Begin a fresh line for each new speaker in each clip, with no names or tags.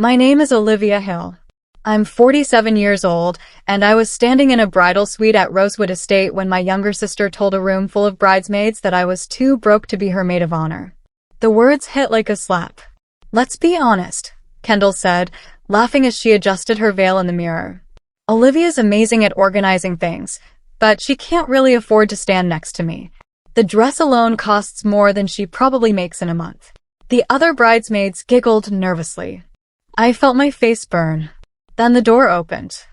My name is Olivia Hill. I'm 47 years old, and I was standing in a bridal suite at Rosewood Estate when my younger sister told a room full of bridesmaids that I was too broke to be her maid of honor. The words hit like a slap. "Let's be honest," Kendall said, laughing as she adjusted her veil in the mirror. "Olivia's amazing at organizing things, but she can't really afford to stand next to me. The dress alone costs more than she probably makes in a month." The other bridesmaids giggled nervously. I felt my face burn. Then the door opened.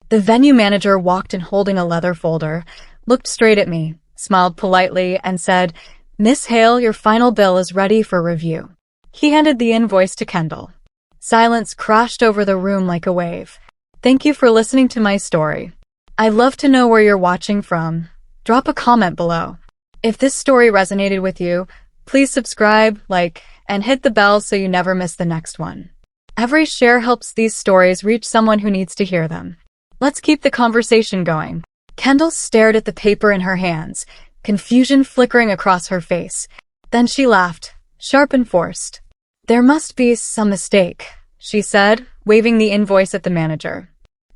The venue manager walked in holding a leather folder, looked straight at me, smiled politely, and said, "Miss Hale, your final bill is ready for review." He handed the invoice to Kendall. Silence crashed over the room like a wave. "Thank you for listening to my story. I'd love to know where you're watching from. Drop a comment below. If this story resonated with you, please subscribe, like, and hit the bell so you never miss the next one. Every share helps these stories reach someone who needs to hear them. Let's keep the conversation going." Kendall stared at the paper in her hands, confusion flickering across her face. Then she laughed, sharp and forced. "There must be some mistake," she said, waving the invoice at the manager.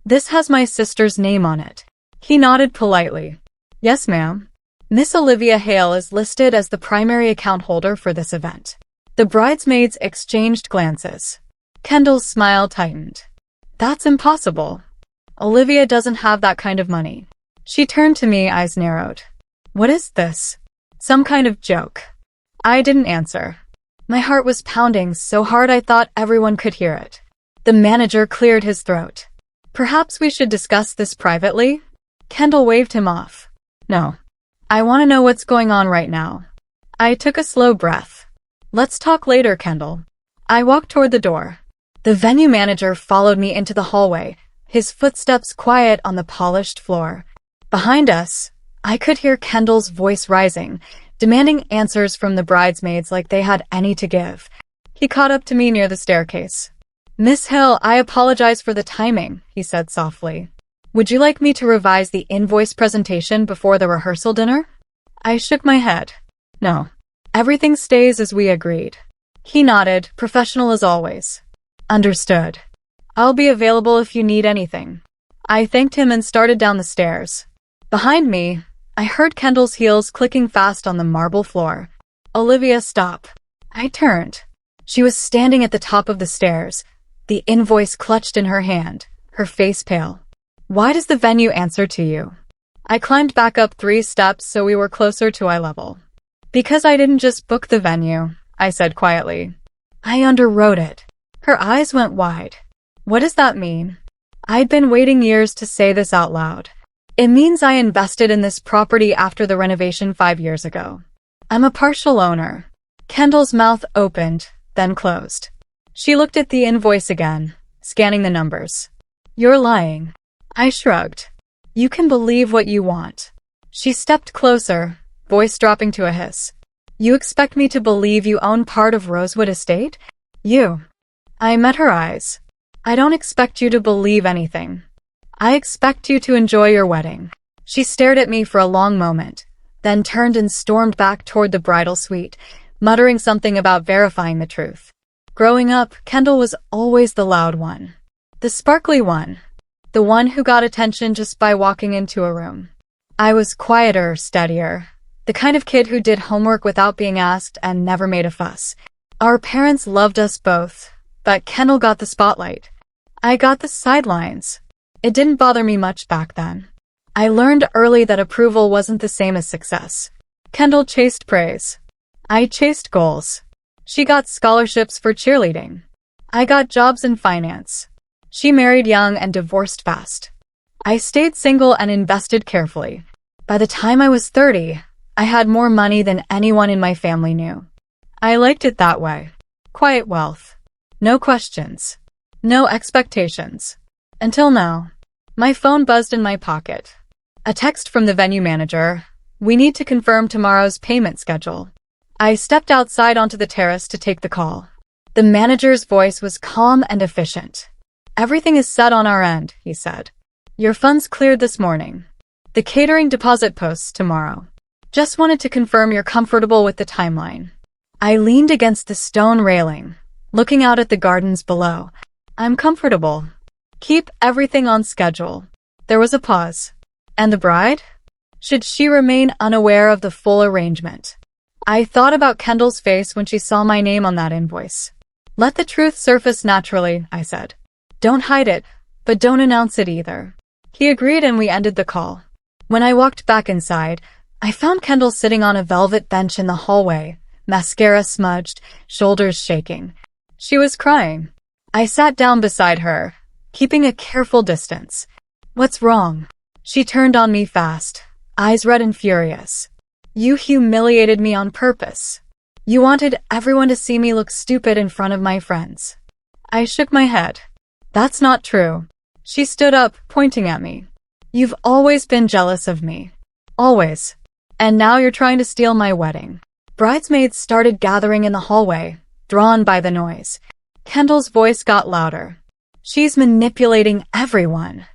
"This has my sister's name on it." He nodded politely. "Yes, ma'am. Miss Olivia Hale is listed as the primary account holder for this event." The bridesmaids exchanged glances. Kendall's smile tightened. "That's impossible. Olivia doesn't have that kind of money." She turned to me, eyes narrowed. "What is this? Some kind of joke?" I didn't answer. My heart was pounding so hard I thought everyone could hear it. The manager cleared his throat. "Perhaps we should discuss this privately?" Kendall waved him off. "No. I want to know what's going on right now." I took a slow breath. "Let's talk later, Kendall." I walked toward the door. The venue manager followed me into the hallway, his footsteps quiet on the polished floor. Behind us, I could hear Kendall's voice rising, demanding answers from the bridesmaids like they had any to give. He caught up to me near the staircase. "Miss Hill, I apologize for the timing," he said softly. "Would you like me to revise the invoice presentation before the rehearsal dinner?" I shook my head. "No. Everything stays as we agreed." He nodded, professional as always. "Understood. I'll be available if you need anything." I thanked him and started down the stairs. Behind me, I heard Kendall's heels clicking fast on the marble floor. "Olivia, stop." I turned. She was standing at the top of the stairs, the invoice clutched in her hand, her face pale. "Why does the venue answer to you?" I climbed back up 3 steps so we were closer to eye level. "Because I didn't just book the venue," I said quietly. "I underwrote it." Her eyes went wide. "What does that mean?" I'd been waiting years to say this out loud. "It means I invested in this property after the renovation 5 years ago. I'm a partial owner." Kendall's mouth opened, then closed. She looked at the invoice again, scanning the numbers. "You're lying." I shrugged. "You can believe what you want." She stepped closer, voice dropping to a hiss. "You expect me to believe you own part of Rosewood Estate? You." I met her eyes. "I don't expect you to believe anything. I expect you to enjoy your wedding." She stared at me for a long moment, then turned and stormed back toward the bridal suite, muttering something about verifying the truth. Growing up, Kendall was always the loud one. The sparkly one. The one who got attention just by walking into a room. I was quieter, steadier. The kind of kid who did homework without being asked and never made a fuss. Our parents loved us both, but Kendall got the spotlight. I got the sidelines. It didn't bother me much back then. I learned early that approval wasn't the same as success. Kendall chased praise. I chased goals. She got scholarships for cheerleading. I got jobs in finance. She married young and divorced fast. I stayed single and invested carefully. By the time I was 30, I had more money than anyone in my family knew. I liked it that way. Quiet wealth. No questions. No expectations. Until now. My phone buzzed in my pocket. A text from the venue manager. "We need to confirm tomorrow's payment schedule." I stepped outside onto the terrace to take the call. The manager's voice was calm and efficient. "Everything is set on our end," he said. "Your funds cleared this morning. The catering deposit posts tomorrow. Just wanted to confirm you're comfortable with the timeline." I leaned against the stone railing, looking out at the gardens below. I'm comfortable. Keep everything on schedule. There was a pause. And the bride? Should she remain unaware of the full arrangement? I thought about Kendall's face when she saw my name on that invoice. Let the truth surface naturally, I said. Don't hide it, but don't announce it either. He agreed and we ended the call. When I walked back inside, I found Kendall sitting on a velvet bench in the hallway, mascara smudged, shoulders shaking. She was crying. I sat down beside her, keeping a careful distance. What's wrong? She turned on me fast, eyes red and furious. You humiliated me on purpose. You wanted everyone to see me look stupid in front of my friends. I shook my head. That's not true. She stood up, pointing at me. You've always been jealous of me. Always. And now you're trying to steal my wedding. Bridesmaids started gathering in the hallway, drawn by the noise. Kendall's voice got louder. She's manipulating everyone.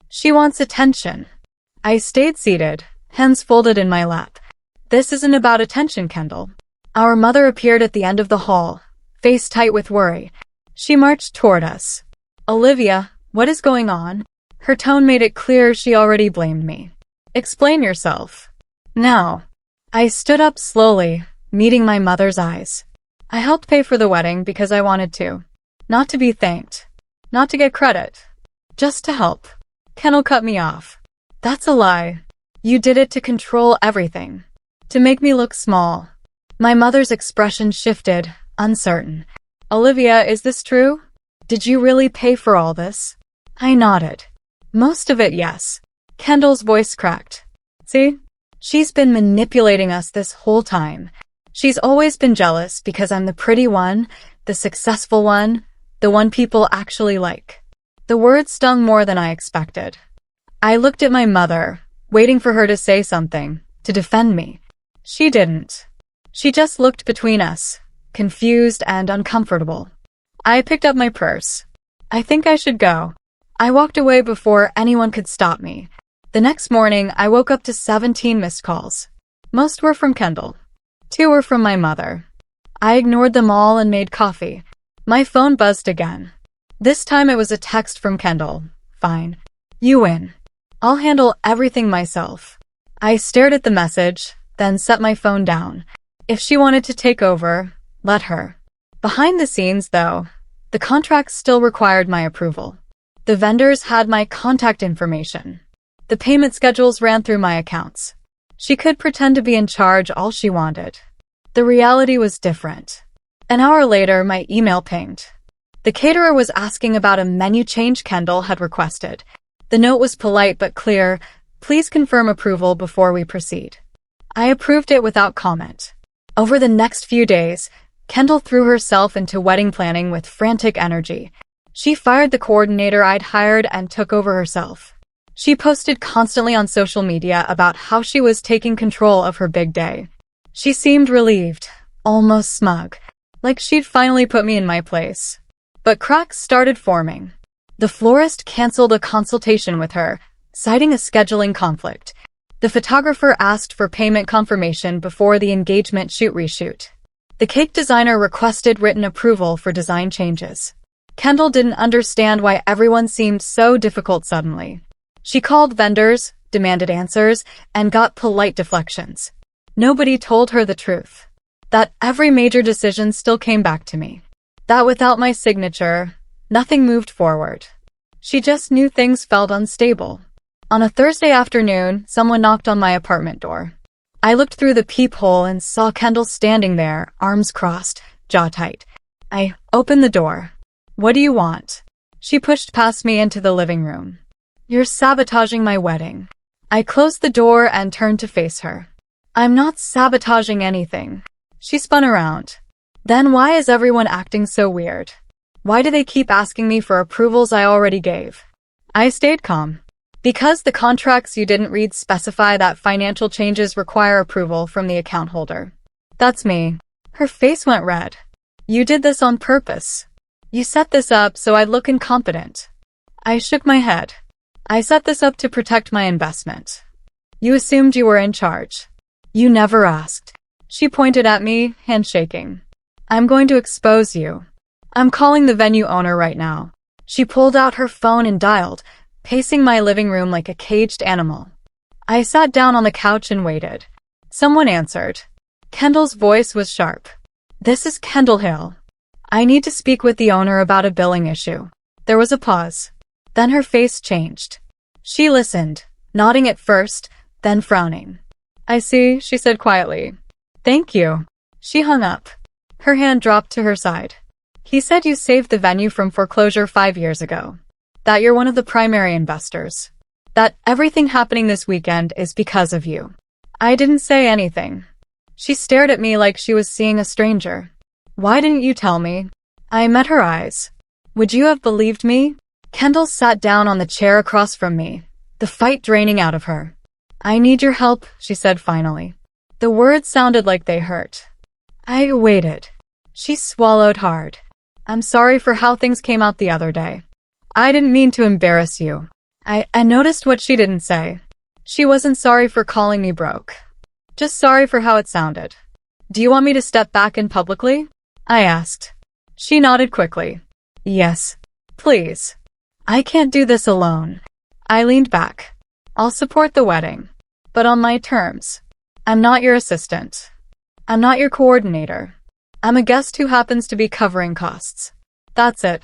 She wants attention. I stayed seated, hands folded in my lap. This isn't about attention, Kendall. Our mother appeared at the end of the hall, face tight with worry. She marched toward us. Olivia, what is going on? Her tone made it clear she already blamed me. Explain yourself. Now. I stood up slowly, meeting my mother's eyes. I helped pay for the wedding because I wanted to. Not to be thanked. Not to get credit. Just to help. Kendall cut me off. That's a lie. You did it to control everything. To make me look small. My mother's expression shifted, uncertain. Olivia, is this true? Did you really pay for all this? I nodded. Most of it, yes. Kendall's voice cracked. See? She's been manipulating us this whole time. She's always been jealous because I'm the pretty one, the successful one, the one people actually like. The words stung more than I expected. I looked at my mother, waiting for her to say something, to defend me. She didn't. She just looked between us, confused and uncomfortable. I picked up my purse. I think I should go. I walked away before anyone could stop me. The next morning, I woke up to 17 missed calls. Most were from Kendall. 2 were from my mother. I ignored them all and made coffee. My phone buzzed again. This time it was a text from Kendall. Fine. You win. I'll handle everything myself. I stared at the message, then set my phone down. If she wanted to take over, let her. Behind the scenes, though, the contracts still required my approval. The vendors had my contact information. The payment schedules ran through my accounts. She could pretend to be in charge all she wanted. The reality was different. An hour later, my email pinged. The caterer was asking about a menu change Kendall had requested. The note was polite but clear. Please confirm approval before we proceed. I approved it without comment. Over the next few days, Kendall threw herself into wedding planning with frantic energy. She fired the coordinator I'd hired and took over herself. She posted constantly on social media about how she was taking control of her big day. She seemed relieved, almost smug, like she'd finally put me in my place. But cracks started forming. The florist canceled a consultation with her, citing a scheduling conflict. The photographer asked for payment confirmation before the engagement shoot-reshoot. The cake designer requested written approval for design changes. Kendall didn't understand why everyone seemed so difficult suddenly. She called vendors, demanded answers, and got polite deflections. Nobody told her the truth. That every major decision still came back to me. That without my signature, nothing moved forward. She just knew things felt unstable. On a Thursday afternoon, someone knocked on my apartment door. I looked through the peephole and saw Kendall standing there, arms crossed, jaw tight. I opened the door. What do you want? She pushed past me into the living room. You're sabotaging my wedding. I closed the door and turned to face her. I'm not sabotaging anything. She spun around. Then why is everyone acting so weird? Why do they keep asking me for approvals I already gave? I stayed calm. Because the contracts you didn't read specify that financial changes require approval from the account holder. That's me. Her face went red. You did this on purpose. You set this up so I'd look incompetent. I shook my head. I set this up to protect my investment. You assumed you were in charge. You never asked. She pointed at me, handshaking. I'm going to expose you. I'm calling the venue owner right now. She pulled out her phone and dialed, pacing my living room like a caged animal. I sat down on the couch and waited. Someone answered. Kendall's voice was sharp. "This is Kendall Hill. I need to speak with the owner about a billing issue." There was a pause. Then her face changed. She listened, nodding at first, then frowning. "I see," she said quietly. "Thank you." She hung up. Her hand dropped to her side. "He said you saved the venue from foreclosure 5 years ago. That you're one of the primary investors. That everything happening this weekend is because of you." I didn't say anything. She stared at me like she was seeing a stranger. "Why didn't you tell me?" I met her eyes. "Would you have believed me?" Kendall sat down on the chair across from me, the fight draining out of her. "I need your help," she said finally. The words sounded like they hurt. I waited. She swallowed hard. "I'm sorry for how things came out the other day. I didn't mean to embarrass you." I noticed what she didn't say. She wasn't sorry for calling me broke. Just sorry for how it sounded. "Do you want me to step back in publicly?" I asked. She nodded quickly. "Yes. Please. I can't do this alone." I leaned back. "I'll support the wedding. But on my terms. I'm not your assistant. I'm not your coordinator. I'm a guest who happens to be covering costs. That's it."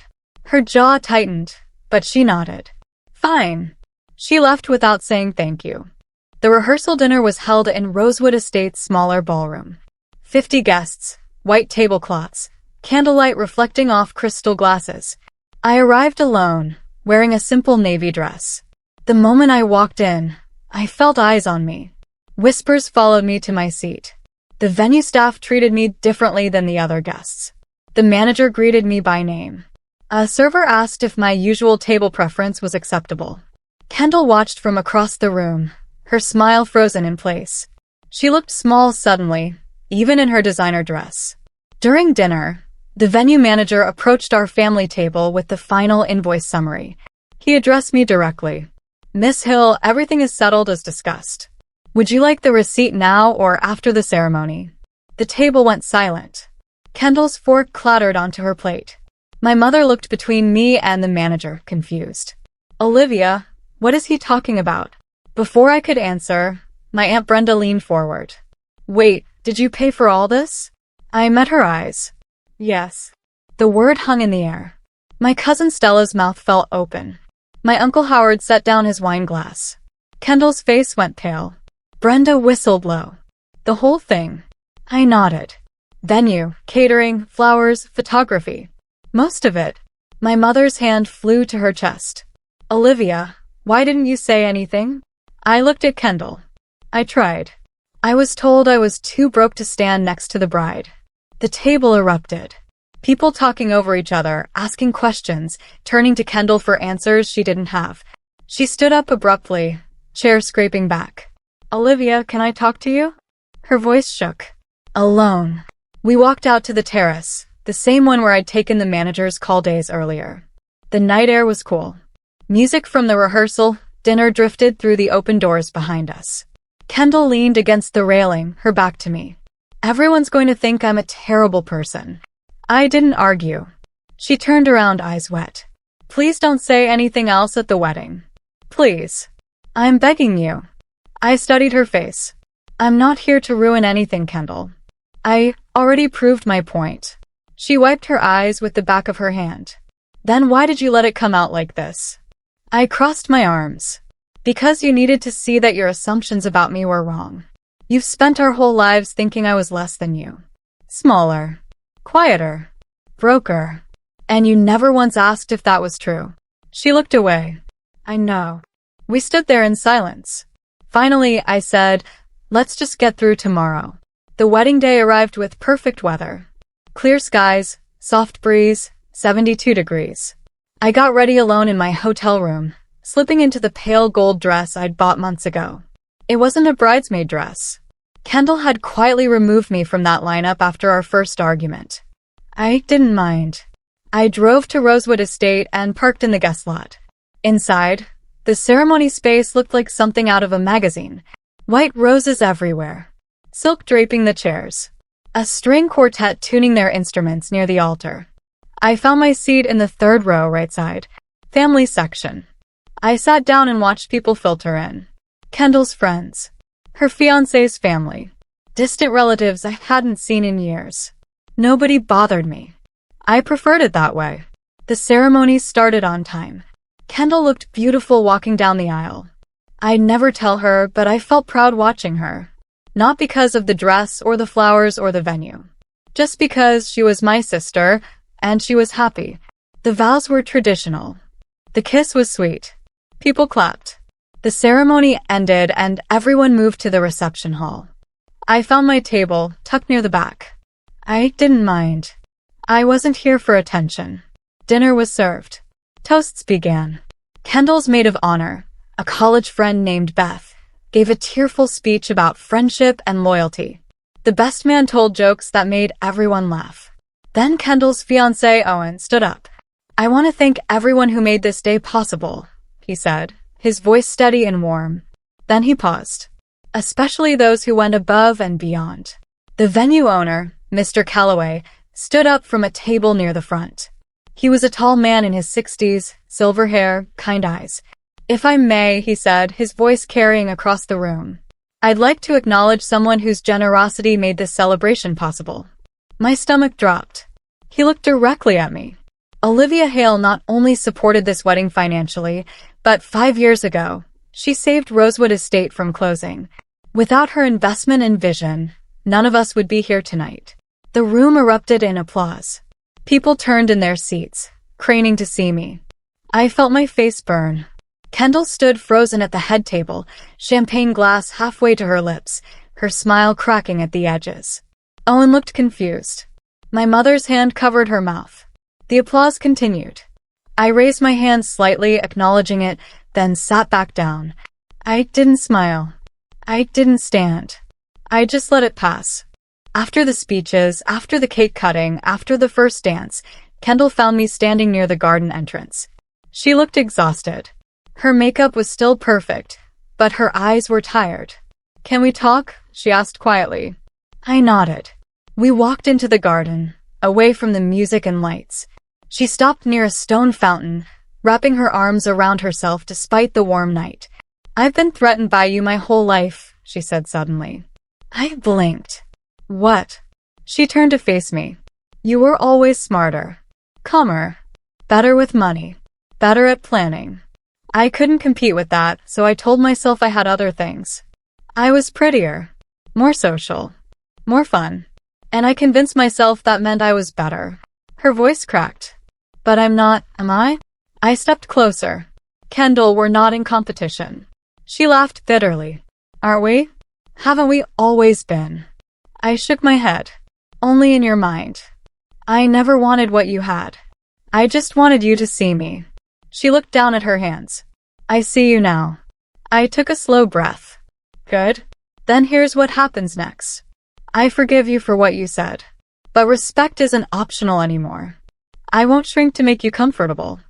Her jaw tightened, but she nodded. "Fine." She left without saying thank you. The rehearsal dinner was held in Rosewood Estate's smaller ballroom. 50 guests, white tablecloths, candlelight reflecting off crystal glasses. I arrived alone, wearing a simple navy dress. The moment I walked in, I felt eyes on me. Whispers followed me to my seat. The venue staff treated me differently than the other guests. The manager greeted me by name. A server asked if my usual table preference was acceptable. Kendall watched from across the room, her smile frozen in place. She looked small suddenly, even in her designer dress. During dinner, the venue manager approached our family table with the final invoice summary. He addressed me directly. "Miss Hill, everything is settled as discussed. Would you like the receipt now or after the ceremony?" The table went silent. Kendall's fork clattered onto her plate. My mother looked between me and the manager, confused. "Olivia, what is he talking about?" Before I could answer, my Aunt Brenda leaned forward. "Wait, did you pay for all this?" I met her eyes. "Yes." The word hung in the air. My cousin Stella's mouth fell open. My Uncle Howard set down his wine glass. Kendall's face went pale. Brenda whistled low. "The whole thing?" I nodded. "Venue, catering, flowers, photography. Most of it." My mother's hand flew to her chest. "Olivia, why didn't you say anything?" I looked at Kendall. I tried. I was told I was too broke to stand next to the bride. The table erupted. People talking over each other, asking questions, turning to Kendall for answers she didn't have. She stood up abruptly, chair scraping back. "Olivia, can I talk to you?" Her voice shook. "Alone." We walked out to the terrace, the same one where I'd taken the manager's call days earlier. The night air was cool. Music from the rehearsal, dinner drifted through the open doors behind us. Kendall leaned against the railing, her back to me. "Everyone's going to think I'm a terrible person." I didn't argue. She turned around, eyes wet. "Please don't say anything else at the wedding. Please. I'm begging you." I studied her face. "I'm not here to ruin anything, Kendall. I already proved my point." She wiped her eyes with the back of her hand. "Then why did you let it come out like this?" I crossed my arms. "Because you needed to see that your assumptions about me were wrong. You've spent our whole lives thinking I was less than you. Smaller. Quieter. Broker. And you never once asked if that was true." She looked away. "I know." We stood there in silence. Finally, I said, "Let's just get through tomorrow." The wedding day arrived with perfect weather. Clear skies, soft breeze, 72 degrees. I got ready alone in my hotel room, slipping into the pale gold dress I'd bought months ago. It wasn't a bridesmaid dress. Kendall had quietly removed me from that lineup after our first argument. I didn't mind. I drove to Rosewood Estate and parked in the guest lot. Inside, the ceremony space looked like something out of a magazine. White roses everywhere. Silk draping the chairs. A string quartet tuning their instruments near the altar. I found my seat in the third row right side, family section. I sat down and watched people filter in. Kendall's friends, her fiancé's family, distant relatives I hadn't seen in years. Nobody bothered me. I preferred it that way. The ceremony started on time. Kendall looked beautiful walking down the aisle. I'd never tell her, but I felt proud watching her. Not because of the dress or the flowers or the venue. Just because she was my sister, and she was happy. The vows were traditional. The kiss was sweet. People clapped. The ceremony ended and everyone moved to the reception hall. I found my table, tucked near the back. I didn't mind. I wasn't here for attention. Dinner was served. Toasts began. Kendall's maid of honor, a college friend named Beth, gave a tearful speech about friendship and loyalty. The best man told jokes that made everyone laugh. Then Kendall's fiancé Owen stood up. I want to thank everyone who made this day possible, he said, his voice steady and warm. Then he paused. Especially those who went above and beyond. The venue owner, Mr. Calloway, stood up from a table near the front. He was a tall man in his 60s, silver hair, kind eyes. If I may, he said, his voice carrying across the room. I'd like to acknowledge someone whose generosity made this celebration possible. My stomach dropped. He looked directly at me. Olivia Hale not only supported this wedding financially, but 5 years ago, she saved Rosewood Estate from closing. Without her investment and vision, none of us would be here tonight. The room erupted in applause. People turned in their seats, craning to see me. I felt my face burn. Kendall stood frozen at the head table, champagne glass halfway to her lips, her smile cracking at the edges. Owen looked confused. My mother's hand covered her mouth. The applause continued. I raised my hand slightly, acknowledging it, then sat back down. I didn't smile. I didn't stand. I just let it pass. After the speeches, after the cake cutting, after the first dance, Kendall found me standing near the garden entrance. She looked exhausted. Her makeup was still perfect, but her eyes were tired. Can we talk? She asked quietly. I nodded. We walked into the garden, away from the music and lights. She stopped near a stone fountain, wrapping her arms around herself despite the warm night. I've been threatened by you my whole life, she said suddenly. I blinked. What? She turned to face me. You were always smarter, calmer, better with money, better at planning. I couldn't compete with that, so I told myself I had other things. I was prettier, more social, more fun, and I convinced myself that meant I was better. Her voice cracked. But I'm not, am I? I stepped closer. Kendall, we're not in competition. She laughed bitterly. Aren't we? Haven't we always been? I shook my head. Only in your mind. I never wanted what you had. I just wanted you to see me. She looked down at her hands. I see you now. I took a slow breath. Good. Then here's what happens next. I forgive you for what you said. But respect isn't optional anymore. I won't shrink to make you comfortable.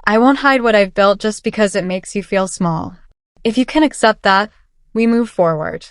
I won't hide what I've built just because it makes you feel small. If you can accept that, we move forward.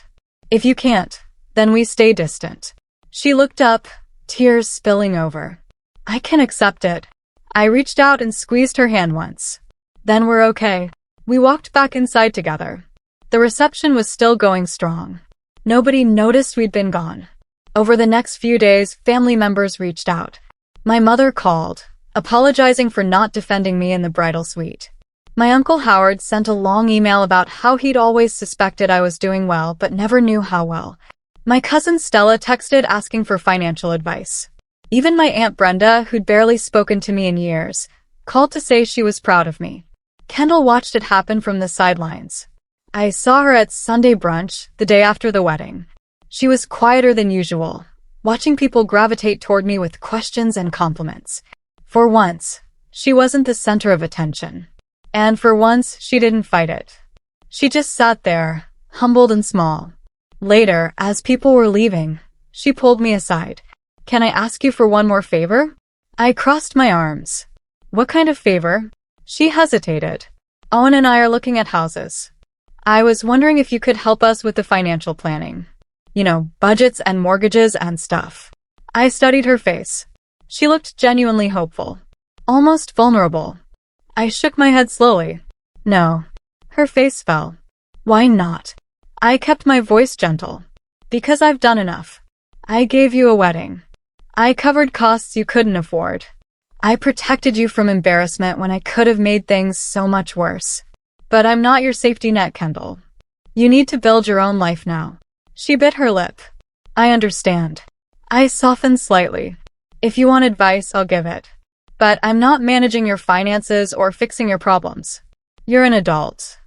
If you can't, then we stay distant. She looked up, tears spilling over. I can accept it. I reached out and squeezed her hand once. Then we're okay. We walked back inside together. The reception was still going strong. Nobody noticed we'd been gone. Over the next few days, family members reached out. My mother called, apologizing for not defending me in the bridal suite. My Uncle Howard sent a long email about how he'd always suspected I was doing well but never knew how well. My cousin Stella texted asking for financial advice. Even my Aunt Brenda, who'd barely spoken to me in years, called to say she was proud of me. Kendall watched it happen from the sidelines. I saw her at Sunday brunch, the day after the wedding. She was quieter than usual, watching people gravitate toward me with questions and compliments. For once, she wasn't the center of attention. And for once, she didn't fight it. She just sat there, humbled and small. Later, as people were leaving, she pulled me aside. Can I ask you for one more favor? I crossed my arms. What kind of favor? She hesitated. Owen and I are looking at houses. I was wondering if you could help us with the financial planning. You know, budgets and mortgages and stuff. I studied her face. She looked genuinely hopeful, almost vulnerable. I shook my head slowly. No. Her face fell. Why not? I kept my voice gentle. Because I've done enough. I gave you a wedding. I covered costs you couldn't afford. I protected you from embarrassment when I could have made things so much worse. But I'm not your safety net, Kendall. You need to build your own life now. She bit her lip. I understand. I softened slightly. If you want advice, I'll give it. But I'm not managing your finances or fixing your problems. You're an adult.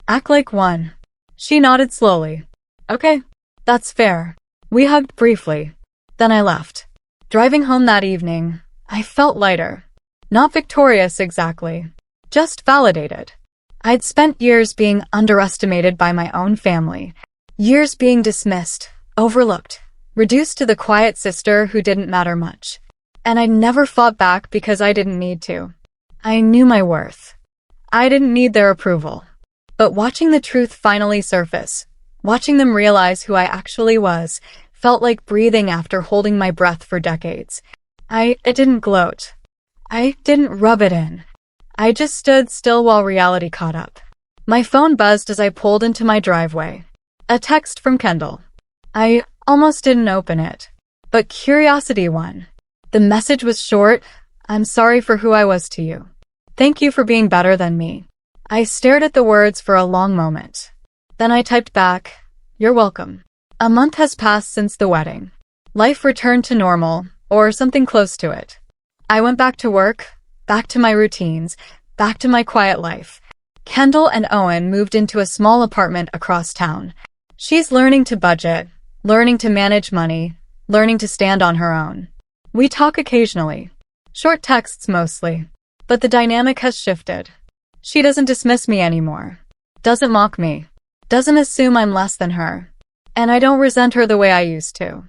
Act like one. She nodded slowly. Okay, that's fair. We hugged briefly. Then I left. Driving home that evening, I felt lighter. Not victorious exactly. Just validated. I'd spent years being underestimated by my own family. Years being dismissed, overlooked, reduced to the quiet sister who didn't matter much. And I never fought back because I didn't need to. I knew my worth. I didn't need their approval. But watching the truth finally surface, watching them realize who I actually was, felt like breathing after holding my breath for decades. I didn't gloat. I didn't rub it in. I just stood still while reality caught up. My phone buzzed as I pulled into my driveway. A text from Kendall. I almost didn't open it. But curiosity won. The message was short. I'm sorry for who I was to you. Thank you for being better than me. I stared at the words for a long moment. Then I typed back, you're welcome. A month has passed since the wedding. Life returned to normal, or something close to it. I went back to work, back to my routines, back to my quiet life. Kendall and Owen moved into a small apartment across town. She's learning to budget, learning to manage money, learning to stand on her own. We talk occasionally. Short texts mostly. But the dynamic has shifted. She doesn't dismiss me anymore. Doesn't mock me. Doesn't assume I'm less than her. And I don't resent her the way I used to.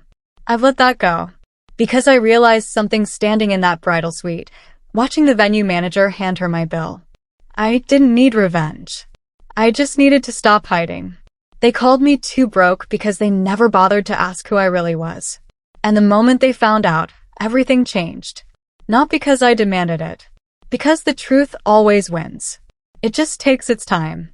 I've let that go. Because I realized something standing in that bridal suite, watching the venue manager hand her my bill. I didn't need revenge. I just needed to stop hiding. They called me too broke because they never bothered to ask who I really was. And the moment they found out, everything changed. Not because I demanded it. Because the truth always wins. It just takes its time.